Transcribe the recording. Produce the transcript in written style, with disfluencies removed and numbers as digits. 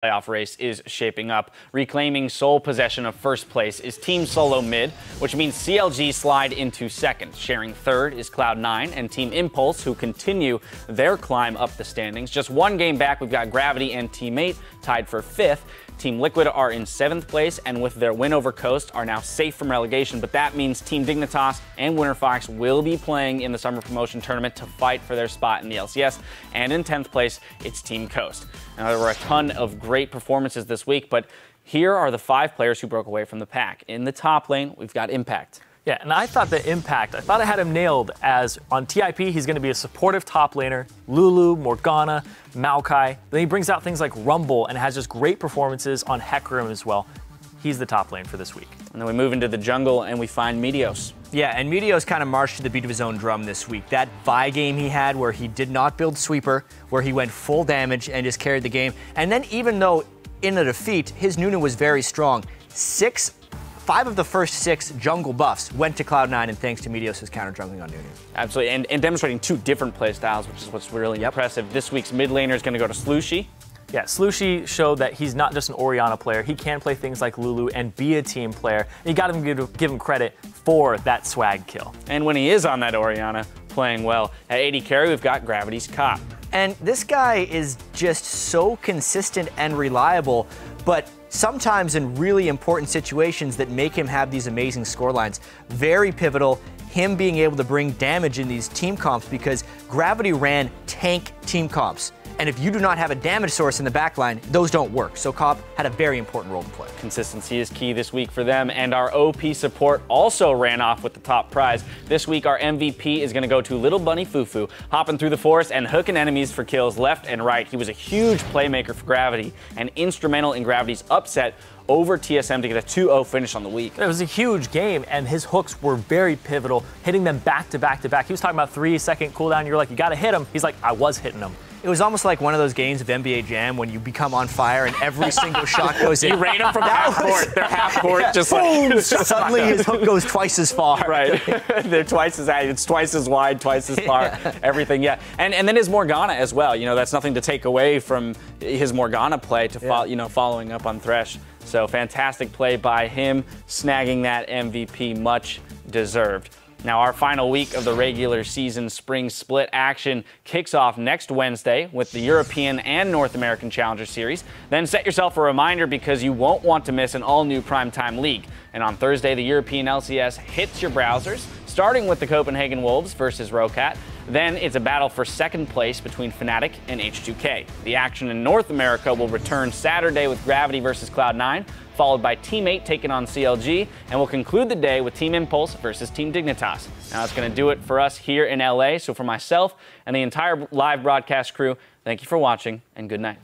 playoff race is shaping up. Reclaiming sole possession of first place is Team Solo Mid, which means CLG slide into second. Sharing third is Cloud9 and Team Impulse, who continue their climb up the standings. Just one game back, we've got Gravity and Teammate tied for fifth. Team Liquid are in 7th place, and with their win over Coast are now safe from relegation, but that means Team Dignitas and WinterFox will be playing in the Summer Promotion Tournament to fight for their spot in the LCS, and in 10th place, it's Team Coast. Now, there were a ton of great performances this week, but here are the 5 players who broke away from the pack. In the top lane, we've got Impact. Yeah, and I thought I had him nailed as on TIP, he's going to be a supportive top laner, Lulu, Morgana, Maokai. Then he brings out things like Rumble and has just great performances on Hecarim as well. He's the top lane for this week. And then we move into the jungle and we find Meteos. Yeah, and Meteos kind of marched to the beat of his own drum this week. That Vi game he had where he did not build Sweeper, where he went full damage and just carried the game. And then even though in a defeat, his Nunu was very strong, 5 of the first 6 jungle buffs went to Cloud9, and thanks to Meteos' counter jungling on Nunu. Absolutely, and demonstrating 2 different play styles, which is what's really impressive. This week's mid laner is going to go to Slushie. Yeah, Slushie showed that he's not just an Orianna player. He can play things like Lulu and be a team player. And you got to give him credit for that swag kill. And when he is on that Orianna, playing well. At AD carry, we've got Gravity's Cop. And this guy is just so consistent and reliable, but sometimes in really important situations that make him have these amazing scorelines. Very pivotal, him being able to bring damage in these team comps because Gravity ran tank team comps. And if you do not have a damage source in the backline, those don't work. So Cop had a very important role to play. Consistency is key this week for them, and our OP support also ran off with the top prize. This week, our MVP is going to go to Little Bunny Fufu, hopping through the forest and hooking enemies for kills left and right. He was a huge playmaker for Gravity and instrumental in Gravity's upset over TSM to get a 2-0 finish on the week. It was a huge game, and his hooks were very pivotal, hitting them back to back to back. He was talking about 3-second cooldown. You're like, you got to hit him. He's like, I was hitting him. It was almost like one of those games of NBA Jam when you become on fire and every single shot goes in. You rain them from half court. They're half court, yeah, just boom, like... Suddenly his hook goes twice as far. Right. They're twice as high. It's twice as wide, twice as far. Yeah. Everything, yeah. And then his Morgana as well. You know, that's nothing to take away from his Morgana play to following up on Thresh. So fantastic play by him, snagging that MVP, much deserved. Now, our final week of the regular season spring split action kicks off next Wednesday with the European and North American Challenger Series. Then set yourself a reminder because you won't want to miss an all-new primetime league. And on Thursday, the European LCS hits your browsers, starting with the Copenhagen Wolves versus Rocat. Then it's a battle for second place between Fnatic and H2K. The action in North America will return Saturday with Gravity versus Cloud9, followed by Teammate taking on CLG, and we'll conclude the day with Team Impulse versus Team Dignitas. Now that's going to do it for us here in LA. So for myself and the entire live broadcast crew, thank you for watching and good night.